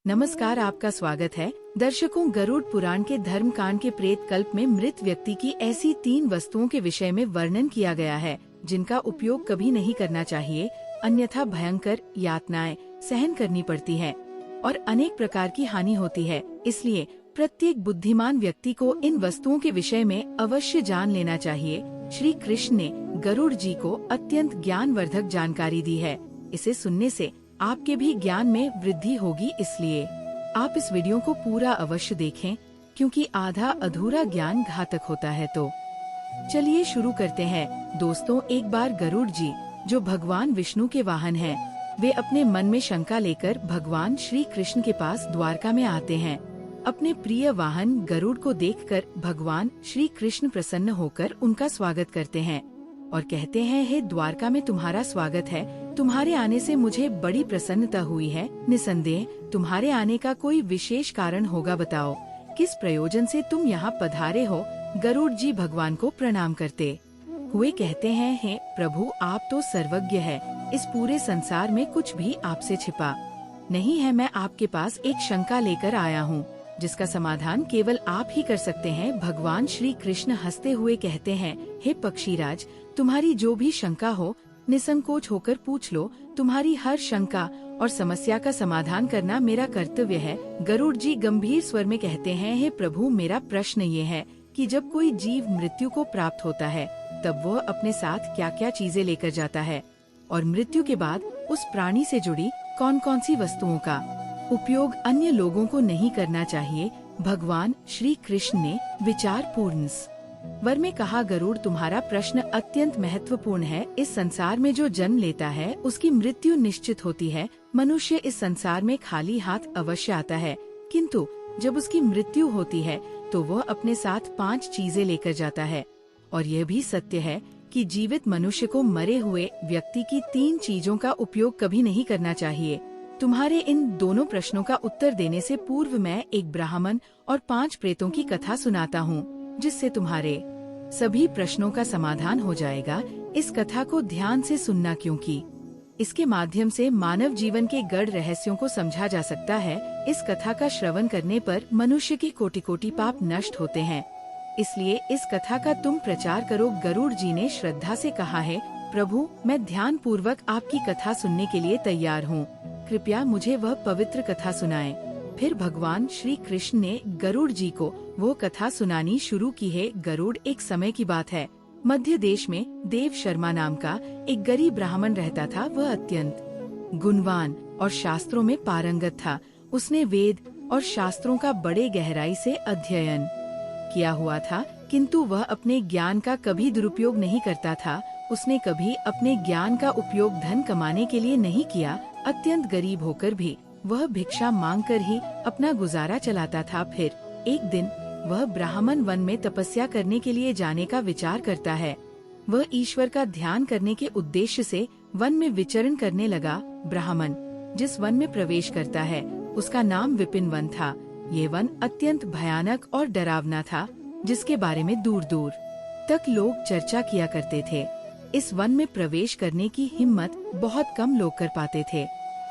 नमस्कार, आपका स्वागत है। दर्शकों, गरुड़ पुराण के धर्म कांड के प्रेत कल्प में मृत व्यक्ति की ऐसी 3 वस्तुओं के विषय में वर्णन किया गया है जिनका उपयोग कभी नहीं करना चाहिए, अन्यथा भयंकर यातनाएं सहन करनी पड़ती है और अनेक प्रकार की हानि होती है। इसलिए प्रत्येक बुद्धिमान व्यक्ति को इन वस्तुओं के विषय में अवश्य जान लेना चाहिए। श्री कृष्ण ने गरुड़ जी को अत्यंत ज्ञानवर्धक जानकारी दी है। इसे सुनने से आपके भी ज्ञान में वृद्धि होगी, इसलिए आप इस वीडियो को पूरा अवश्य देखें, क्योंकि आधा अधूरा ज्ञान घातक होता है। तो चलिए शुरू करते हैं। दोस्तों, एक बार गरुड़ जी, जो भगवान विष्णु के वाहन हैं, वे अपने मन में शंका लेकर भगवान श्री कृष्ण के पास द्वारका में आते हैं। अपने प्रिय वाहन गरुड़ को देखकर भगवान श्री कृष्ण प्रसन्न होकर उनका स्वागत करते हैं और कहते हैं, हे द्वारका में तुम्हारा स्वागत है। तुम्हारे आने से मुझे बड़ी प्रसन्नता हुई है। निसंदेह तुम्हारे आने का कोई विशेष कारण होगा, बताओ किस प्रयोजन से तुम यहाँ पधारे हो। गरुड़ जी भगवान को प्रणाम करते हुए कहते हैं, हे प्रभु, आप तो सर्वज्ञ है। इस पूरे संसार में कुछ भी आपसे छिपा नहीं है। मैं आपके पास एक शंका लेकर आया हूँ, जिसका समाधान केवल आप ही कर सकते हैं। भगवान श्री कृष्ण हंसते हुए कहते हैं, हे पक्षीराज, तुम्हारी जो भी शंका हो निसंकोच होकर पूछ लो। तुम्हारी हर शंका और समस्या का समाधान करना मेरा कर्तव्य है। गरुड़ जी गंभीर स्वर में कहते हैं, हे प्रभु, मेरा प्रश्न ये है कि जब कोई जीव मृत्यु को प्राप्त होता है, तब वह अपने साथ क्या क्या चीजें लेकर जाता है, और मृत्यु के बाद उस प्राणी से जुड़ी कौन कौन सी वस्तुओं का उपयोग अन्य लोगों को नहीं करना चाहिए। भगवान श्री कृष्ण ने विचार पूर्ण वर में कहा, गरुड़, तुम्हारा प्रश्न अत्यंत महत्वपूर्ण है। इस संसार में जो जन्म लेता है उसकी मृत्यु निश्चित होती है। मनुष्य इस संसार में खाली हाथ अवश्य आता है, किंतु जब उसकी मृत्यु होती है तो वह अपने साथ 5 चीजें लेकर जाता है। और यह भी सत्य है कि जीवित मनुष्य को मरे हुए व्यक्ति की 3 चीजों का उपयोग कभी नहीं करना चाहिए। तुम्हारे इन दोनों प्रश्नों का उत्तर देने से पूर्व मैं एक ब्राह्मण और 5 प्रेतों की कथा सुनाता हूँ, जिससे तुम्हारे सभी प्रश्नों का समाधान हो जाएगा। इस कथा को ध्यान से सुनना, क्योंकि इसके माध्यम से मानव जीवन के गढ़ रहस्यों को समझा जा सकता है। इस कथा का श्रवण करने पर मनुष्य के कोटि-कोटि पाप नष्ट होते हैं, इसलिए इस कथा का तुम प्रचार करो। गरुड़ जी ने श्रद्धा से कहा है, प्रभु, मैं ध्यान पूर्वक आपकी कथा सुनने के लिए तैयार हूँ। कृपया मुझे वह पवित्र कथा सुनाएं। फिर भगवान श्री कृष्ण ने गरुड़ जी को वो कथा सुनानी शुरू की है। गरुड़, एक समय की बात है, मध्य देश में देव शर्मा नाम का एक गरीब ब्राह्मण रहता था। वह अत्यंत गुणवान और शास्त्रों में पारंगत था। उसने वेद और शास्त्रों का बड़े गहराई से अध्ययन किया हुआ था, किंतु वह अपने ज्ञान का कभी दुरुपयोग नहीं करता था। उसने कभी अपने ज्ञान का उपयोग धन कमाने के लिए नहीं किया। अत्यंत गरीब होकर भी वह भिक्षा मांगकर ही अपना गुजारा चलाता था। फिर एक दिन वह ब्राह्मण वन में तपस्या करने के लिए जाने का विचार करता है। वह ईश्वर का ध्यान करने के उद्देश्य से वन में विचरण करने लगा। ब्राह्मण जिस वन में प्रवेश करता है उसका नाम विपिन वन था। ये वन अत्यंत भयानक और डरावना था, जिसके बारे में दूर दूर तक लोग चर्चा किया करते थे। इस वन में प्रवेश करने की हिम्मत बहुत कम लोग कर पाते थे,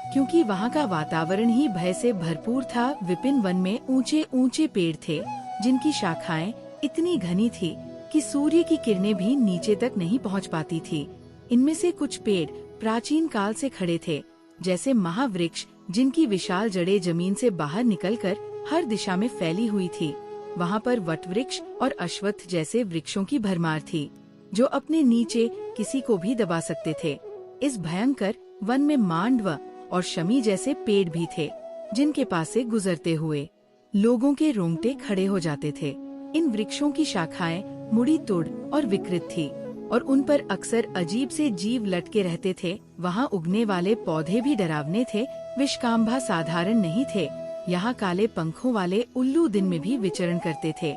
क्योंकि वहाँ का वातावरण ही भय से भरपूर था। विपिन वन में ऊंचे ऊंचे पेड़ थे, जिनकी शाखाएं इतनी घनी थी कि सूर्य की किरणें भी नीचे तक नहीं पहुँच पाती थी। इनमें से कुछ पेड़ प्राचीन काल से खड़े थे, जैसे महावृक्ष, जिनकी विशाल जड़ें जमीन से बाहर निकलकर हर दिशा में फैली हुई थी। वहाँ पर वटवृक्ष और अश्वत्थ जैसे वृक्षों की भरमार थी, जो अपने नीचे किसी को भी दबा सकते थे। इस भयंकर वन में मांडव और शमी जैसे पेड़ भी थे, जिनके पास से गुजरते हुए लोगों के रोंगटे खड़े हो जाते थे। इन वृक्षों की शाखाएं मुड़ी तोड़ और विकृत थी, और उन पर अक्सर अजीब से जीव लटके रहते थे। वहाँ उगने वाले पौधे भी डरावने थे। विषकांभा साधारण नहीं थे। यहाँ काले पंखों वाले उल्लू दिन में भी विचरण करते थे,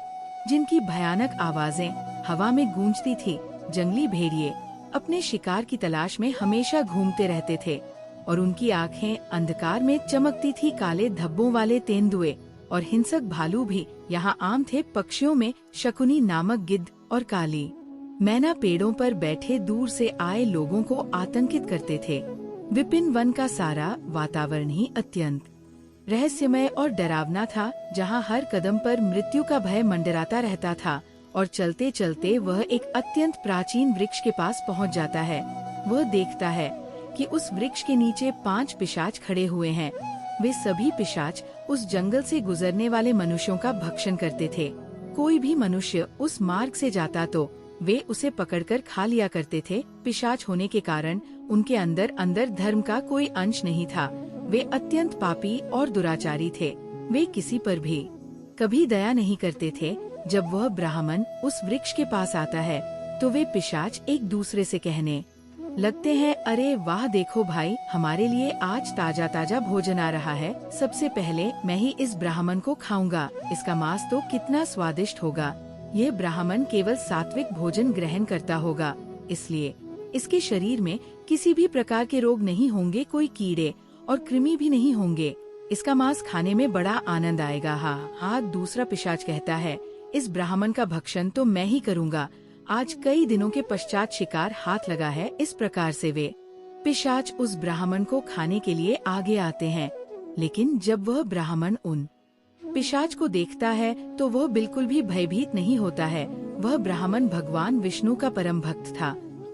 जिनकी भयानक आवाजें हवा में गूंजती थी। जंगली भेड़िए अपने शिकार की तलाश में हमेशा घूमते रहते थे, और उनकी आँखें अंधकार में चमकती थी। काले धब्बों वाले तेंदुए और हिंसक भालू भी यहाँ आम थे। पक्षियों में शकुनी नामक गिद्ध और काली मैना पेड़ों पर बैठे दूर से आए लोगों को आतंकित करते थे। विपिन वन का सारा वातावरण ही अत्यंत रहस्यमय और डरावना था, जहाँ हर कदम पर मृत्यु का भय मंडराता रहता था। और चलते चलते वह एक अत्यंत प्राचीन वृक्ष के पास पहुँच जाता है। वह देखता है कि उस वृक्ष के नीचे 5 पिशाच खड़े हुए हैं। वे सभी पिशाच उस जंगल से गुजरने वाले मनुष्यों का भक्षण करते थे। कोई भी मनुष्य उस मार्ग से जाता तो वे उसे पकड़कर खा लिया करते थे। पिशाच होने के कारण उनके अंदर अंदर धर्म का कोई अंश नहीं था। वे अत्यंत पापी और दुराचारी थे। वे किसी पर भी कभी दया नहीं करते थे। जब वह ब्राह्मण उस वृक्ष के पास आता है तो वे पिशाच एक दूसरे से कहने लगते हैं, अरे वाह, देखो भाई, हमारे लिए आज ताजा ताजा भोजन आ रहा है। सबसे पहले मैं ही इस ब्राह्मण को खाऊंगा। इसका मांस तो कितना स्वादिष्ट होगा। यह ब्राह्मण केवल सात्विक भोजन ग्रहण करता होगा, इसलिए इसके शरीर में किसी भी प्रकार के रोग नहीं होंगे, कोई कीड़े और कृमि भी नहीं होंगे। इसका मांस खाने में बड़ा आनंद आएगा। हाँ, दूसरा पिशाच कहता है, इस ब्राह्मण का भक्षण तो मैं ही करूँगा। आज कई दिनों के पश्चात शिकार हाथ लगा है। इस प्रकार से वे पिशाच उस ब्राह्मण को खाने के लिए आगे आते हैं। लेकिन जब वह ब्राह्मण उन पिशाच को देखता है तो वह बिल्कुल भी भयभीत नहीं होता है। वह ब्राह्मण भगवान विष्णु का परम भक्त था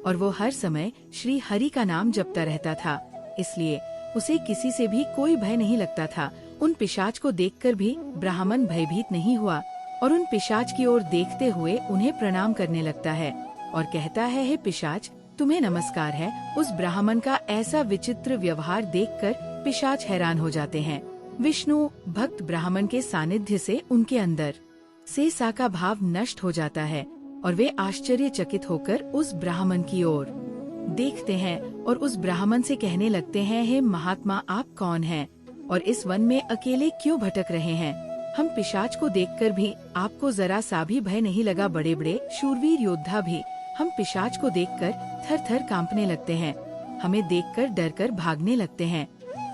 और वो हर समय श्री हरि का नाम जपता रहता था, इसलिए उसे किसी से भी कोई भय नहीं लगता था। उन पिशाच को देखकर भी ब्राह्मण भयभीत नहीं हुआ और उन पिशाच की ओर देखते हुए उन्हें प्रणाम करने लगता है और कहता है, हे पिशाच, तुम्हें नमस्कार है। उस ब्राह्मण का ऐसा विचित्र व्यवहार देखकर पिशाच हैरान हो जाते हैं। विष्णु भक्त ब्राह्मण के सानिध्य से उनके अंदर से सा का भाव नष्ट हो जाता है और वे आश्चर्यचकित होकर उस ब्राह्मण की ओर देखते हैं और उस ब्राह्मण से कहने लगते हैं, हे महात्मा, आप कौन हैं और इस वन में अकेले क्यों भटक रहे हैं? हम पिशाच को देखकर भी आपको जरा सा भी भय नहीं लगा? बड़े बड़े शूरवीर योद्धा भी हम पिशाच को देखकर थर थर कांपने लगते हैं। हमें देखकर डरकर भागने लगते हैं,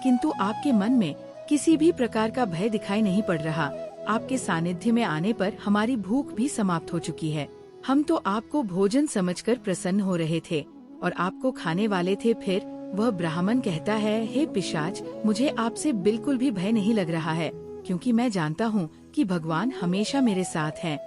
किंतु आपके मन में किसी भी प्रकार का भय दिखाई नहीं पड़ रहा। आपके सानिध्य में आने पर हमारी भूख भी समाप्त हो चुकी है। हम तो आपको भोजन समझकर प्रसन्न हो रहे थे और आपको खाने वाले थे। फिर वह ब्राह्मण कहता है, हे पिशाच, मुझे आपसे बिल्कुल भी भय नहीं लग रहा है, क्योंकि मैं जानता हूँ कि भगवान हमेशा मेरे साथ हैं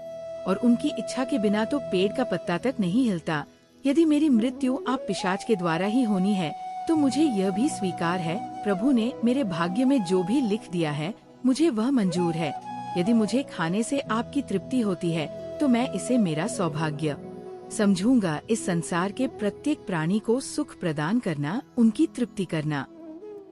और उनकी इच्छा के बिना तो पेड़ का पत्ता तक नहीं हिलता। यदि मेरी मृत्यु आप पिशाच के द्वारा ही होनी है तो मुझे यह भी स्वीकार है। प्रभु ने मेरे भाग्य में जो भी लिख दिया है मुझे वह मंजूर है। यदि मुझे खाने से आपकी तृप्ति होती है तो मैं इसे मेरा सौभाग्य समझूंगा। इस संसार के प्रत्येक प्राणी को सुख प्रदान करना, उनकी तृप्ति करना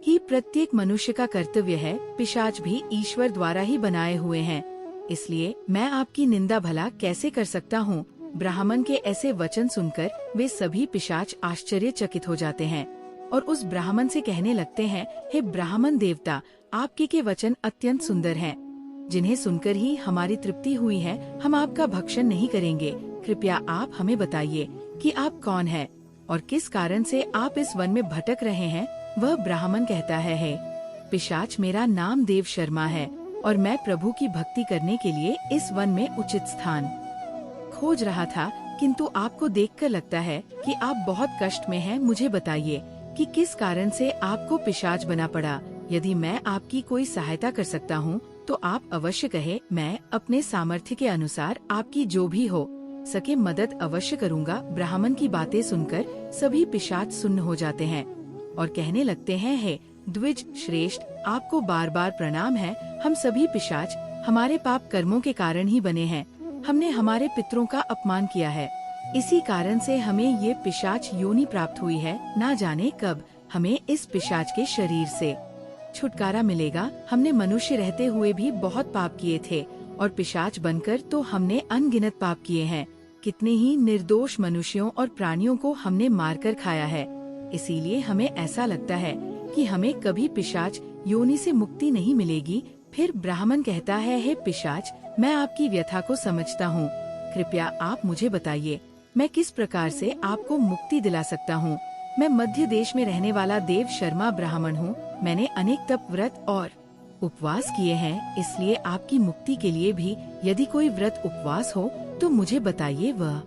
ही प्रत्येक मनुष्य का कर्तव्य है। पिशाच भी ईश्वर द्वारा ही बनाए हुए हैं, इसलिए मैं आपकी निंदा भला कैसे कर सकता हूँ? ब्राह्मण के ऐसे वचन सुनकर वे सभी पिशाच आश्चर्यचकित हो जाते हैं और उस ब्राह्मण से कहने लगते हैं, हे ब्राह्मण देवता, आपके के वचन अत्यंत सुंदर हैं, जिन्हें सुनकर ही हमारी तृप्ति हुई है। हम आपका भक्षण नहीं करेंगे। कृपया आप हमें बताइए कि आप कौन हैं और किस कारण से आप इस वन में भटक रहे हैं? वह ब्राह्मण कहता है, हे पिशाच, मेरा नाम देव शर्मा है और मैं प्रभु की भक्ति करने के लिए इस वन में उचित स्थान खोज रहा था, किंतु आपको देखकर लगता है कि आप बहुत कष्ट में हैं। मुझे बताइए कि किस कारण से आपको पिशाच बना पड़ा। यदि मैं आपकी कोई सहायता कर सकता हूँ तो आप अवश्य कहे। मैं अपने सामर्थ्य के अनुसार आपकी जो भी हो सके मदद अवश्य करूँगा। ब्राह्मण की बातें सुनकर सभी पिशाच सुन्न हो जाते हैं और कहने लगते हैं, हे द्विज श्रेष्ठ, आपको बार बार प्रणाम है। हम सभी पिशाच हमारे पाप कर्मों के कारण ही बने हैं। हमने हमारे पितरों का अपमान किया है, इसी कारण से हमें ये पिशाच योनि प्राप्त हुई है। ना जाने कब हमें इस पिशाच के शरीर से छुटकारा मिलेगा। हमने मनुष्य रहते हुए भी बहुत पाप किए थे और पिशाच बनकर तो हमने अनगिनत पाप किए हैं। कितने ही निर्दोष मनुष्यों और प्राणियों को हमने मारकर खाया है। इसीलिए हमें ऐसा लगता है कि हमें कभी पिशाच योनि से मुक्ति नहीं मिलेगी। फिर ब्राह्मण कहता है, हे पिशाच, मैं आपकी व्यथा को समझता हूँ। कृपया आप मुझे बताइए मैं किस प्रकार से आपको मुक्ति दिला सकता हूँ। मैं मध्य देश में रहने वाला देव शर्मा ब्राह्मण हूँ। मैंने अनेक तप, व्रत और उपवास किए हैं, इसलिए आपकी मुक्ति के लिए भी यदि कोई व्रत उपवास हो तो मुझे बताइए, वह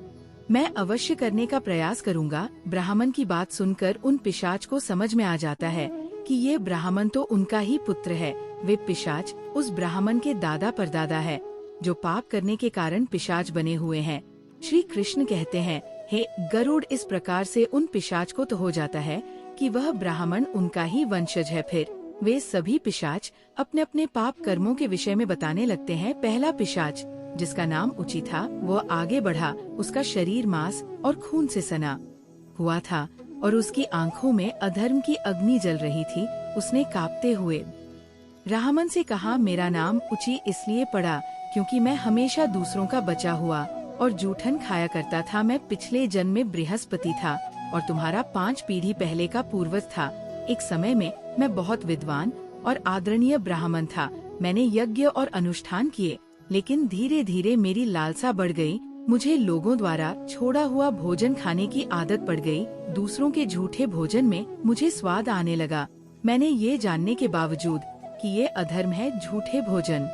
मैं अवश्य करने का प्रयास करूँगा। ब्राह्मण की बात सुनकर उन पिशाच को समझ में आ जाता है कि ये ब्राह्मण तो उनका ही पुत्र है। वे पिशाच उस ब्राह्मण के दादा परदादा है जो पाप करने के कारण पिशाच बने हुए हैं। श्री कृष्ण कहते हैं, हे गरुड़, इस प्रकार से उन पिशाच को तो हो जाता है कि वह ब्राह्मण उनका ही वंशज है। फिर वे सभी पिशाच अपने अपने पाप कर्मों के विषय में बताने लगते हैं। पहला पिशाच, जिसका नाम उची था, वो आगे बढ़ा। उसका शरीर मांस और खून से सना हुआ था और उसकी आंखों में अधर्म की अग्नि जल रही थी। उसने कांपते हुए ब्राह्मण से कहा, मेरा नाम उची इसलिए पड़ा क्योंकि मैं हमेशा दूसरों का बचा हुआ और जूठन खाया करता था। मैं पिछले जन्म में बृहस्पति था और तुम्हारा 5 पीढ़ी पहले का पूर्वज था। एक समय में मैं बहुत विद्वान और आदरणीय ब्राह्मण था। मैंने यज्ञ और अनुष्ठान किए, लेकिन धीरे धीरे मेरी लालसा बढ़ गई। मुझे लोगों द्वारा छोड़ा हुआ भोजन खाने की आदत पड़ गई। दूसरों के झूठे भोजन में मुझे स्वाद आने लगा। मैंने ये जानने के बावजूद कि ये अधर्म है, झूठे भोजन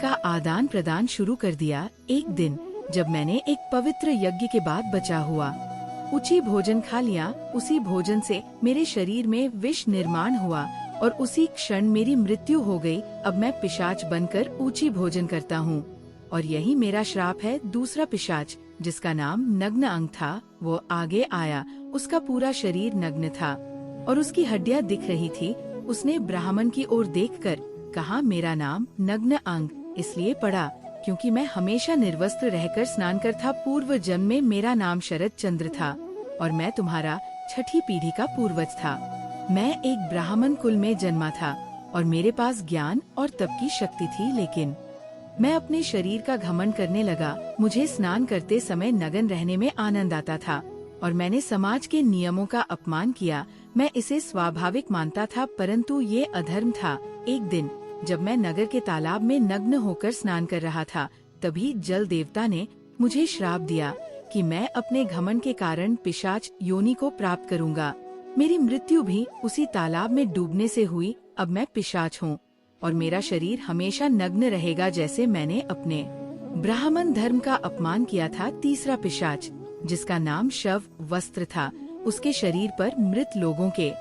का आदान प्रदान शुरू कर दिया। एक दिन जब मैंने एक पवित्र यज्ञ के बाद बचा हुआ उची भोजन खा लिया, उसी भोजन से मेरे शरीर में विष निर्माण हुआ और उसी क्षण मेरी मृत्यु हो गई। अब मैं पिशाच बनकर ऊंची भोजन करता हूँ और यही मेरा श्राप है। दूसरा पिशाच, जिसका नाम नग्न अंग था, वो आगे आया। उसका पूरा शरीर नग्न था और उसकी हड्डियां दिख रही थी। उसने ब्राह्मण की ओर देखकर कहा, मेरा नाम नग्न अंग इसलिए पड़ा क्योंकि मैं हमेशा निर्वस्त्र रहकर स्नान कर था। पूर्व जन्म में मेरा नाम शरद चंद्र था और मैं तुम्हारा 6ठी पीढ़ी का पूर्वज था। मैं एक ब्राह्मण कुल में जन्मा था और मेरे पास ज्ञान और तप की शक्ति थी, लेकिन मैं अपने शरीर का घमंड करने लगा। मुझे स्नान करते समय नग्न रहने में आनंद आता था और मैंने समाज के नियमों का अपमान किया। मैं इसे स्वाभाविक मानता था, परंतु ये अधर्म था। एक दिन जब मैं नगर के तालाब में नग्न होकर स्नान कर रहा था, तभी जल देवता ने मुझे श्राप दिया कि मैं अपने घमंड के कारण पिशाच योनि को प्राप्त करूंगा। मेरी मृत्यु भी उसी तालाब में डूबने से हुई। अब मैं पिशाच हूँ और मेरा शरीर हमेशा नग्न रहेगा, जैसे मैंने अपने ब्राह्मण धर्म का अपमान किया था। तीसरा पिशाच, जिसका नाम शव वस्त्र था, उसके शरीर पर मृत लोगों के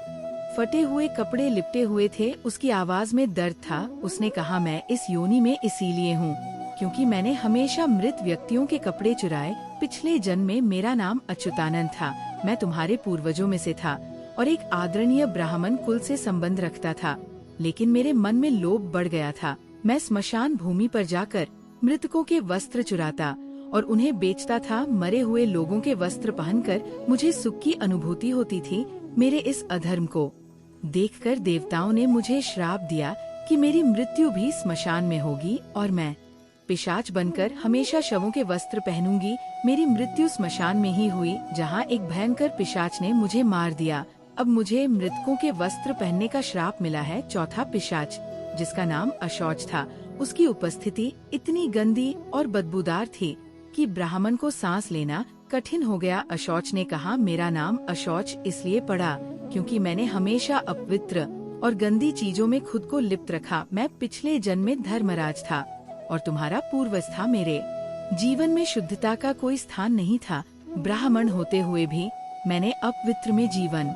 फटे हुए कपड़े लिपटे हुए थे। उसकी आवाज में दर्द था। उसने कहा, मैं इस योनि में इसीलिए हूँ क्योंकि मैंने हमेशा मृत व्यक्तियों के कपड़े चुराए। पिछले जन्म में मेरा नाम अच्युतानंद था। मैं तुम्हारे पूर्वजों में से था और एक आदरणीय ब्राह्मण कुल से संबंध रखता था, लेकिन मेरे मन में लोभ बढ़ गया था। मैं स्मशान भूमि पर जाकर मृतकों के वस्त्र चुराता और उन्हें बेचता था। मरे हुए लोगों के वस्त्र पहनकर मुझे सुख की अनुभूति होती थी। मेरे इस अधर्म को देखकर देवताओं ने मुझे श्राप दिया कि मेरी मृत्यु भी स्मशान में होगी और मैं पिशाच बनकर हमेशा शवों के वस्त्र पहनूंगी। मेरी मृत्यु स्मशान में ही हुई, जहाँ एक भयंकर पिशाच ने मुझे मार दिया। अब मुझे मृतकों के वस्त्र पहनने का श्राप मिला है। चौथा पिशाच, जिसका नाम अशौच था, उसकी उपस्थिति इतनी गंदी और बदबूदार थी कि ब्राह्मण को सांस लेना कठिन हो गया। अशौच ने कहा, मेरा नाम अशौच इसलिए पड़ा क्योंकि मैंने हमेशा अपवित्र और गंदी चीजों में खुद को लिप्त रखा। मैं पिछले जन्म में धर्मराज था और तुम्हारा पूर्वज था। मेरे जीवन में शुद्धता का कोई स्थान नहीं था। ब्राह्मण होते हुए भी मैंने अपवित्र में जीवन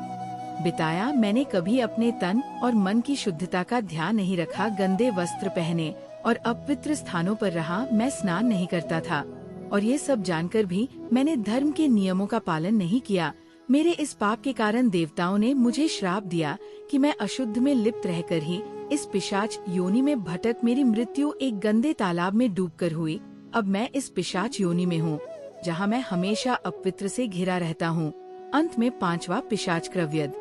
बिताया। मैंने कभी अपने तन और मन की शुद्धता का ध्यान नहीं रखा। गंदे वस्त्र पहने और अपवित्र स्थानों पर रहा। मैं स्नान नहीं करता था और ये सब जानकर भी मैंने धर्म के नियमों का पालन नहीं किया। मेरे इस पाप के कारण देवताओं ने मुझे श्राप दिया कि मैं अशुद्ध में लिप्त रहकर ही इस पिशाच योनि में भटक मेरी मृत्यु एक गंदे तालाब में डूबकर हुई। अब मैं इस पिशाच योनि में हूँ, जहाँ मैं हमेशा अपवित्र से घिरा रहता हूँ। अंत में 5वां पिशाच क्रव्यद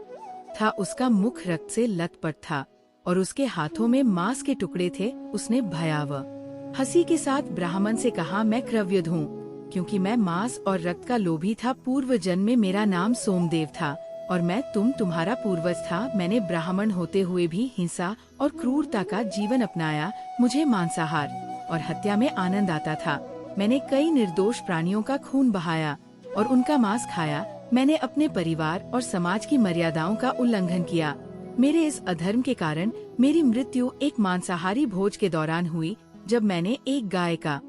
था। उसका मुख रक्त से लथपथ था और उसके हाथों में मांस के टुकड़े थे। उसने भयावह हंसी के साथ ब्राह्मण से कहा, मैं क्रव्यद हूँ क्योंकि मैं मांस और रक्त का लोभी था। पूर्व जन्म में मेरा नाम सोमदेव था और मैं तुम्हारा पूर्वज था। मैंने ब्राह्मण होते हुए भी हिंसा और क्रूरता का जीवन अपनाया। मुझे मांसाहार और हत्या में आनंद आता था। मैंने कई निर्दोष प्राणियों का खून बहाया और उनका मांस खाया। मैंने अपने परिवार और समाज की मर्यादाओं का उल्लंघन किया। मेरे इस अधर्म के कारण मेरी मृत्यु एक मांसाहारी भोज के दौरान हुई, जब मैंने एक गाय का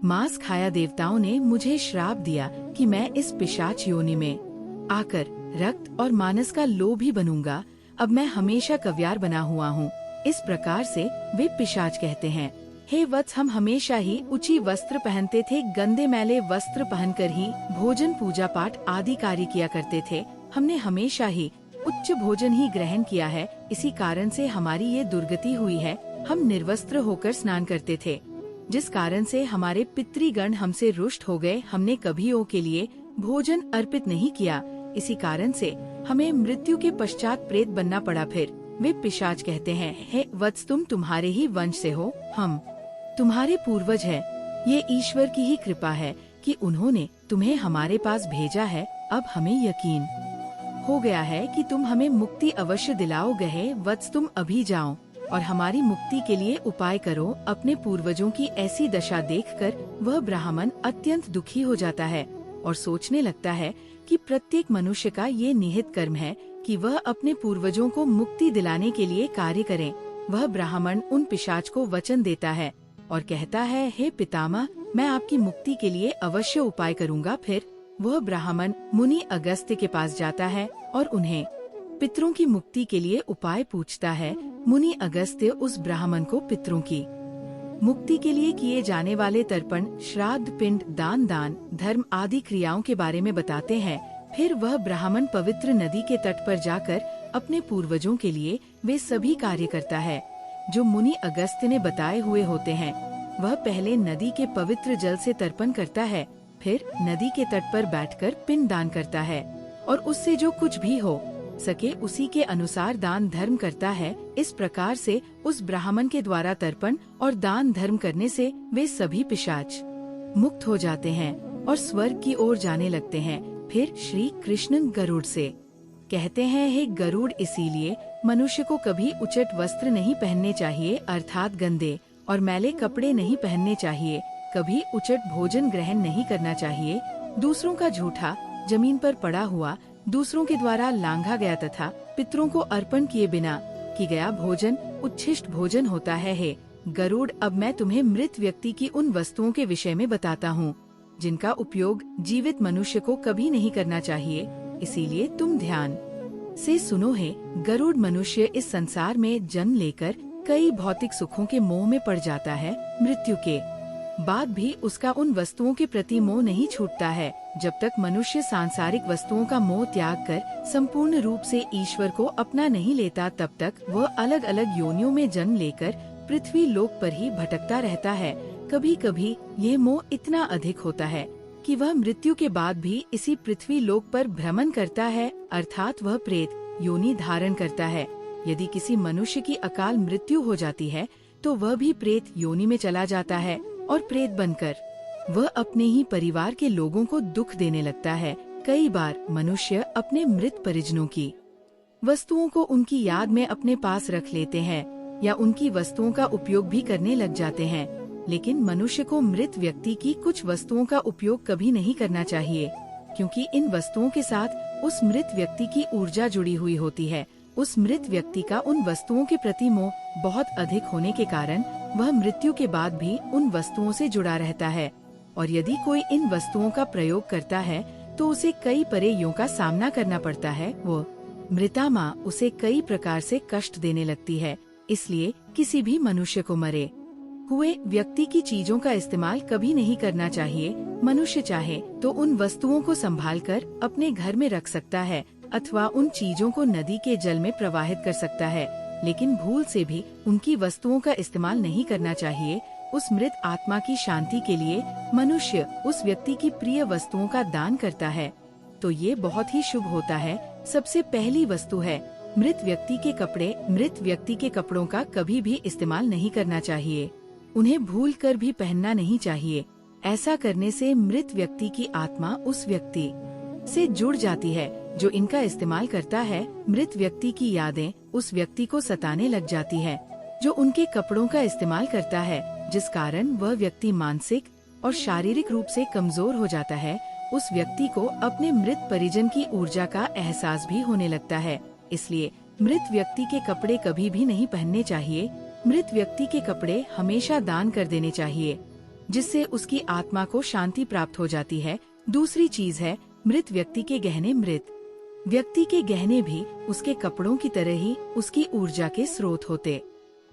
मांस खाया। देवताओं ने मुझे श्राप दिया कि मैं इस पिशाच योनि में आकर रक्त और मांस का लोभी बनूंगा। अब मैं हमेशा कव्यार बना हुआ हूँ इस प्रकार से वे पिशाच कहते हैं, हे वत्स, हम हमेशा ही ऊंची वस्त्र पहनते थे, गंदे मैले वस्त्र पहनकर ही भोजन, पूजा पाठ आदि कार्य किया करते थे। हमने हमेशा ही उच्च भोजन ही ग्रहण किया है, इसी कारण से हमारी ये दुर्गति हुई है। हम निर्वस्त्र होकर स्नान करते थे, जिस कारण से हमारे पितृगण हमसे रुष्ट हो गए। हमने कभियों के लिए भोजन अर्पित नहीं किया, इसी कारण से हमें मृत्यु के पश्चात प्रेत बनना पड़ा। फिर वे पिशाच कहते हैं, हे वत्स, तुम तुम्हारे ही वंश से हो, हम तुम्हारे पूर्वज हैं। ये ईश्वर की ही कृपा है कि उन्होंने तुम्हें हमारे पास भेजा है। अब हमें यकीन हो गया है कि तुम हमें मुक्ति अवश्य दिलाओगे। हे वत्स, तुम अभी जाओ और हमारी मुक्ति के लिए उपाय करो। अपने पूर्वजों की ऐसी दशा देखकर वह ब्राह्मण अत्यंत दुखी हो जाता है और सोचने लगता है कि प्रत्येक मनुष्य का ये निहित कर्म है कि वह अपने पूर्वजों को मुक्ति दिलाने के लिए कार्य करे। वह ब्राह्मण उन पिशाच को वचन देता है और कहता है, हे पितामह, मैं आपकी मुक्ति के लिए अवश्य उपाय करूँगा। फिर वह ब्राह्मण मुनि अगस्त्य के पास जाता है और उन्हें पितरों की मुक्ति के लिए उपाय पूछता है। मुनि अगस्त्य उस ब्राह्मण को पितरों की मुक्ति के लिए किए जाने वाले तर्पण, श्राद्ध, पिंड, दान, धर्म आदि क्रियाओं के बारे में बताते हैं। फिर वह ब्राह्मण पवित्र नदी के तट पर जाकर अपने पूर्वजों के लिए वे सभी कार्य करता है जो मुनि अगस्त्य ने बताए हुए होते हैं। वह पहले नदी के पवित्र जल से तर्पण करता है, फिर नदी के तट पर बैठकर पिंड दान करता है और उससे जो कुछ भी हो सके उसी के अनुसार दान धर्म करता है। इस प्रकार से उस ब्राह्मण के द्वारा तर्पण और दान धर्म करने से वे सभी पिशाच मुक्त हो जाते हैं और स्वर्ग की ओर जाने लगते हैं। फिर श्री कृष्ण गरुड़ से कहते हैं, हे गरुड़, इसीलिए मनुष्य को कभी उचट वस्त्र नहीं पहनने चाहिए, अर्थात गंदे और मैले कपड़े नहीं पहनने चाहिए। कभी उचट भोजन ग्रहण नहीं करना चाहिए। दूसरों का झूठा, जमीन पर पड़ा हुआ, दूसरों के द्वारा लांघा गया तथा पितरों को अर्पण किए बिना की गया भोजन उच्छिष्ट भोजन होता है। हे गरुड़, अब मैं तुम्हें मृत व्यक्ति की उन वस्तुओं के विषय में बताता हूँ जिनका उपयोग जीवित मनुष्य को कभी नहीं करना चाहिए, इसीलिए तुम ध्यान से सुनो। है गरुड़, मनुष्य इस संसार में जन्म लेकर कई भौतिक सुखों के मोह में पड़ जाता है। मृत्यु के बाद भी उसका उन वस्तुओं के प्रति मोह नहीं छूटता है। जब तक मनुष्य सांसारिक वस्तुओं का मोह त्याग कर संपूर्ण रूप से ईश्वर को अपना नहीं लेता, तब तक वह अलग अलग योनियों में जन्म लेकर पृथ्वी लोक पर ही भटकता रहता है। कभी कभी यह मोह इतना अधिक होता है कि वह मृत्यु के बाद भी इसी पृथ्वी लोक पर भ्रमण करता है, अर्थात वह प्रेत योनि धारण करता है। यदि किसी मनुष्य की अकाल मृत्यु हो जाती है तो वह भी प्रेत योनि में चला जाता है और प्रेत बनकर वह अपने ही परिवार के लोगों को दुख देने लगता है। कई बार मनुष्य अपने मृत परिजनों की वस्तुओं को उनकी याद में अपने पास रख लेते हैं या उनकी वस्तुओं का उपयोग भी करने लग जाते हैं, लेकिन मनुष्य को मृत व्यक्ति की कुछ वस्तुओं का उपयोग कभी नहीं करना चाहिए, क्योंकि इन वस्तुओं के साथ उस मृत व्यक्ति की ऊर्जा जुड़ी हुई होती है। उस मृत व्यक्ति का उन वस्तुओं के प्रति मोह बहुत अधिक होने के कारण वह मृत्यु के बाद भी उन वस्तुओं से जुड़ा रहता है, और यदि कोई इन वस्तुओं का प्रयोग करता है तो उसे कई परेयों का सामना करना पड़ता है। वो मृतात्मा उसे कई प्रकार से कष्ट देने लगती है। इसलिए किसी भी मनुष्य को मरे हुए व्यक्ति की चीजों का इस्तेमाल कभी नहीं करना चाहिए। मनुष्य चाहे तो उन वस्तुओं को संभालकर अपने घर में रख सकता है अथवा उन चीजों को नदी के जल में प्रवाहित कर सकता है, लेकिन भूल से भी उनकी वस्तुओं का इस्तेमाल नहीं करना चाहिए। उस मृत आत्मा की शांति के लिए मनुष्य उस व्यक्ति की प्रिय वस्तुओं का दान करता है तो ये बहुत ही शुभ होता है। सबसे पहली वस्तु है मृत व्यक्ति के कपड़े। मृत व्यक्ति के कपड़ों का कभी भी इस्तेमाल नहीं करना चाहिए, उन्हें भूल कर भी पहनना नहीं चाहिए। ऐसा करने से मृत व्यक्ति की आत्मा उस व्यक्ति से जुड़ जाती है जो इनका इस्तेमाल करता है। मृत व्यक्ति की यादें उस व्यक्ति को सताने लग जाती है जो उनके कपड़ों का इस्तेमाल करता है, जिस कारण वह व्यक्ति मानसिक और शारीरिक रूप से कमजोर हो जाता है। उस व्यक्ति को अपने मृत परिजन की ऊर्जा का एहसास भी होने लगता है। इसलिए मृत व्यक्ति के कपड़े कभी भी नहीं पहनने चाहिए। मृत व्यक्ति के कपड़े हमेशा दान कर देने चाहिए, जिससे उसकी आत्मा को शांति प्राप्त हो जाती है। दूसरी चीज है मृत व्यक्ति के गहने। मृत व्यक्ति के गहने भी उसके कपड़ों की तरह ही उसकी ऊर्जा के स्रोत होते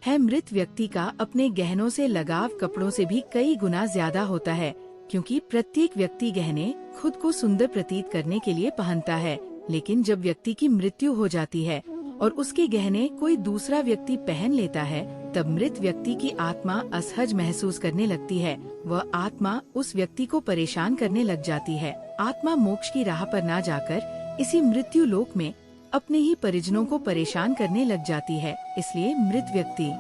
है। मृत व्यक्ति का अपने गहनों से लगाव कपड़ों से भी कई गुना ज्यादा होता है, क्योंकि प्रत्येक व्यक्ति गहने खुद को सुंदर प्रतीत करने के लिए पहनता है। लेकिन जब व्यक्ति की मृत्यु हो जाती है और उसके गहने कोई दूसरा व्यक्ति पहन लेता है, तब मृत व्यक्ति की आत्मा असहज महसूस करने लगती है। वह आत्मा उस व्यक्ति को परेशान करने लग जाती है। आत्मा मोक्ष की राह पर ना जाकर इसी मृत्यु लोक में अपने ही परिजनों को परेशान करने लग जाती है। इसलिए मृत व्यक्ति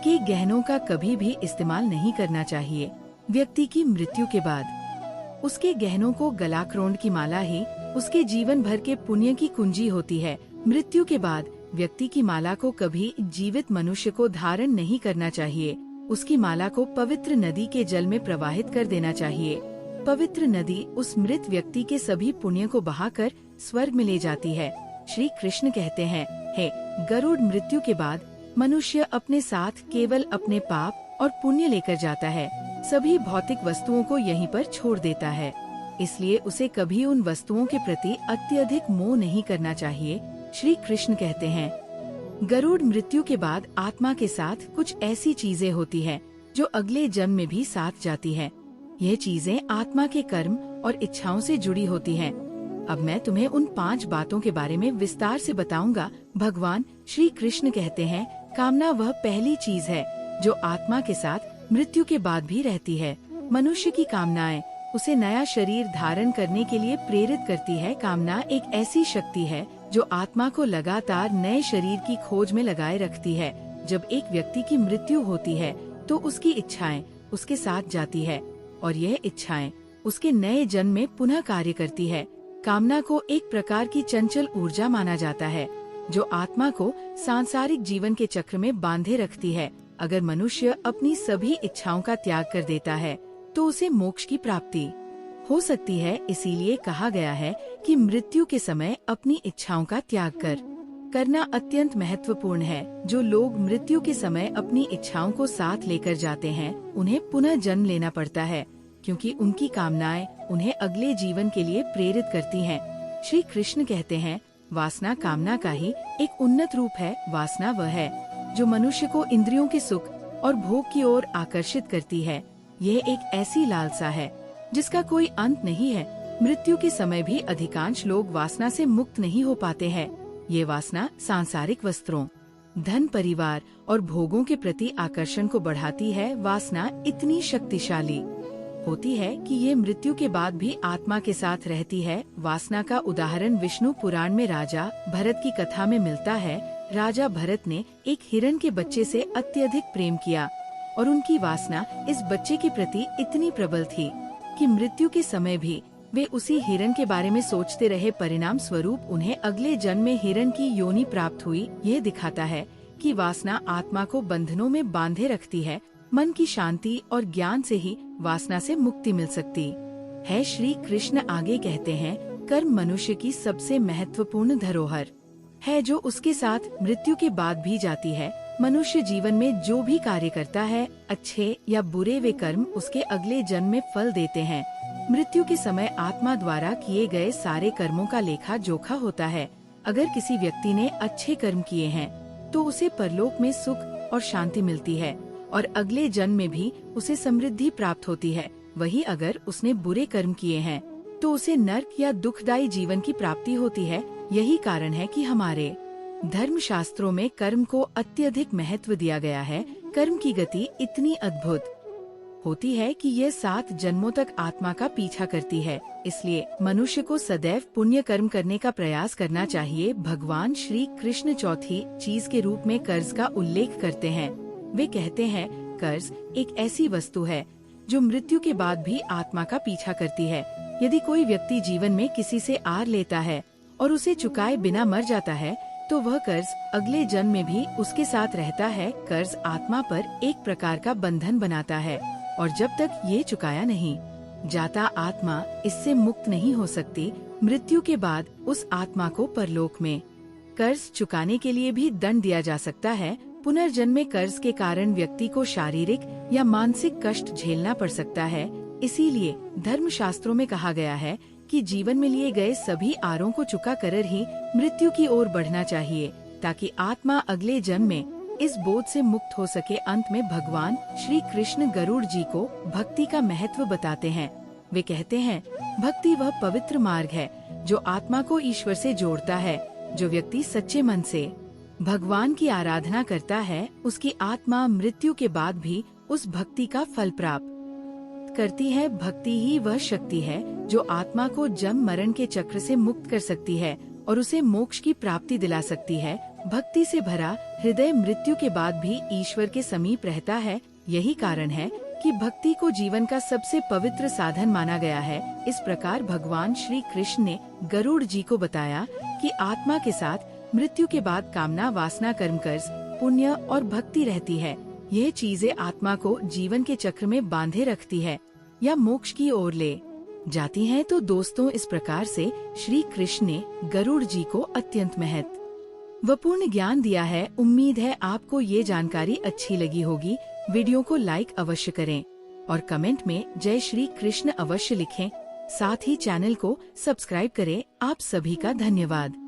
के गहनों का कभी भी इस्तेमाल नहीं करना चाहिए। व्यक्ति की मृत्यु के बाद उसके गहनों को गलाक्रोंड की माला ही उसके जीवन भर के पुण्य की कुंजी होती है। मृत्यु के बाद व्यक्ति की माला को कभी जीवित मनुष्य को धारण नहीं करना चाहिए। उसकी माला को पवित्र नदी के जल में प्रवाहित कर देना चाहिए। पवित्र नदी उस मृत व्यक्ति के सभी पुण्य को बहाकर स्वर्ग में ले जाती है। श्री कृष्ण कहते हैं, हे गरुड़, मृत्यु के बाद मनुष्य अपने साथ केवल अपने पाप और पुण्य लेकर जाता है। सभी भौतिक वस्तुओं को यहीं पर छोड़ देता है। इसलिए उसे कभी उन वस्तुओं के प्रति अत्यधिक मोह नहीं करना चाहिए। श्री कृष्ण कहते हैं, गरुड़, मृत्यु के बाद आत्मा के साथ कुछ ऐसी चीजें होती हैं जो अगले जन्म में भी साथ जाती हैं। यह चीजें आत्मा के कर्म और इच्छाओं से जुड़ी होती हैं। अब मैं तुम्हें उन 5 बातों के बारे में विस्तार से बताऊंगा। भगवान श्री कृष्ण कहते हैं, कामना वह पहली चीज है जो आत्मा के साथ मृत्यु के बाद भी रहती है। मनुष्य की कामनाएं उसे नया शरीर धारण करने के लिए प्रेरित करती है। कामना एक ऐसी शक्ति है जो आत्मा को लगातार नए शरीर की खोज में लगाए रखती है। जब एक व्यक्ति की मृत्यु होती है तो उसकी इच्छाएं उसके साथ जाती है और यह इच्छाएं उसके नए जन्म में पुनः कार्य करती है। कामना को एक प्रकार की चंचल ऊर्जा माना जाता है जो आत्मा को सांसारिक जीवन के चक्र में बांधे रखती है। अगर मनुष्य अपनी सभी इच्छाओं का त्याग कर देता है तो उसे मोक्ष की प्राप्ति हो सकती है। इसीलिए कहा गया है कि मृत्यु के समय अपनी इच्छाओं का त्याग करना अत्यंत महत्वपूर्ण है। जो लोग मृत्यु के समय अपनी इच्छाओं को साथ लेकर जाते हैं, उन्हें पुनः जन्म लेना पड़ता है, क्योंकि उनकी कामनाएं उन्हें अगले जीवन के लिए प्रेरित करती हैं। श्री कृष्ण कहते हैं, वासना कामना का ही एक उन्नत रूप है। वासना वह है जो मनुष्य को इंद्रियों के सुख और भोग की ओर आकर्षित करती है। यह एक ऐसी लालसा है जिसका कोई अंत नहीं है। मृत्यु के समय भी अधिकांश लोग वासना से मुक्त नहीं हो पाते हैं। ये वासना सांसारिक वस्त्रों, धन, परिवार और भोगों के प्रति आकर्षण को बढ़ाती है। वासना इतनी शक्तिशाली होती है कि ये मृत्यु के बाद भी आत्मा के साथ रहती है। वासना का उदाहरण विष्णु पुराण में राजा भरत की कथा में मिलता है। राजा भरत ने एक हिरण के बच्चे से अत्यधिक प्रेम किया और उनकी वासना इस बच्चे के प्रति इतनी प्रबल थी कि मृत्यु के समय भी वे उसी हिरण के बारे में सोचते रहे। परिणाम स्वरूप उन्हें अगले जन्म में हिरण की योनि प्राप्त हुई। ये दिखाता है कि वासना आत्मा को बंधनों में बांधे रखती है। मन की शांति और ज्ञान से ही वासना से मुक्ति मिल सकती है। श्री कृष्ण आगे कहते हैं, कर्म मनुष्य की सबसे महत्वपूर्ण धरोहर है जो उसके साथ मृत्यु के बाद भी जाती है। मनुष्य जीवन में जो भी कार्य करता है, अच्छे या बुरे, वे कर्म उसके अगले जन्म में फल देते हैं। मृत्यु के समय आत्मा द्वारा किए गए सारे कर्मों का लेखा जोखा होता है। अगर किसी व्यक्ति ने अच्छे कर्म किए हैं तो उसे परलोक में सुख और शांति मिलती है और अगले जन्म में भी उसे समृद्धि प्राप्त होती है। वहीं अगर उसने बुरे कर्म किए हैं तो उसे नर्क या दुखदायी जीवन की प्राप्ति होती है। यही कारण है कि हमारे धर्म शास्त्रों में कर्म को अत्यधिक महत्व दिया गया है। कर्म की गति इतनी अद्भुत होती है कि यह 7 जन्मों तक आत्मा का पीछा करती है। इसलिए मनुष्य को सदैव पुण्य कर्म करने का प्रयास करना चाहिए। भगवान श्री कृष्ण चौथी चीज के रूप में कर्ज का उल्लेख करते हैं। वे कहते हैं, कर्ज एक ऐसी वस्तु है जो मृत्यु के बाद भी आत्मा का पीछा करती है। यदि कोई व्यक्ति जीवन में किसी से आर लेता है और उसे चुकाए बिना मर जाता है तो वह कर्ज अगले जन्म में भी उसके साथ रहता है। कर्ज आत्मा पर एक प्रकार का बंधन बनाता है और जब तक ये चुकाया नहीं जाता, आत्मा इससे मुक्त नहीं हो सकती। मृत्यु के बाद उस आत्मा को परलोक में कर्ज चुकाने के लिए भी दंड दिया जा सकता है। पुनर्जन्म में कर्ज के कारण व्यक्ति को शारीरिक या मानसिक कष्ट झेलना पड़ सकता है। इसीलिए धर्म शास्त्रों में कहा गया है कि जीवन में लिए गए सभी आरों को चुका कर ही मृत्यु की ओर बढ़ना चाहिए, ताकि आत्मा अगले जन्म में इस बोझ से मुक्त हो सके। अंत में भगवान श्री कृष्ण गरुड़ जी को भक्ति का महत्व बताते हैं। वे कहते हैं, भक्ति वह पवित्र मार्ग है जो आत्मा को ईश्वर से जोड़ता है। जो व्यक्ति सच्चे मन से भगवान की आराधना करता है, उसकी आत्मा मृत्यु के बाद भी उस भक्ति का फल प्राप्त करती है। भक्ति ही वह शक्ति है जो आत्मा को जन्म मरण के चक्र से मुक्त कर सकती है और उसे मोक्ष की प्राप्ति दिला सकती है। भक्ति से भरा हृदय मृत्यु के बाद भी ईश्वर के समीप रहता है। यही कारण है कि भक्ति को जीवन का सबसे पवित्र साधन माना गया है। इस प्रकार भगवान श्री कृष्ण ने गरुड़ जी को बताया कि आत्मा के साथ मृत्यु के बाद कामना, वासना, कर्म, कर्ज, पुण्य और भक्ति रहती है। यह चीजें आत्मा को जीवन के चक्र में बांधे रखती है या मोक्ष की ओर ले जाती हैं। तो दोस्तों, इस प्रकार से श्री कृष्ण ने गरुड़ जी को अत्यंत महत्वपूर्ण ज्ञान दिया है। उम्मीद है आपको ये जानकारी अच्छी लगी होगी। वीडियो को लाइक अवश्य करें और कमेंट में जय श्री कृष्ण अवश्य लिखें। साथ ही चैनल को सब्सक्राइब करें। आप सभी का धन्यवाद।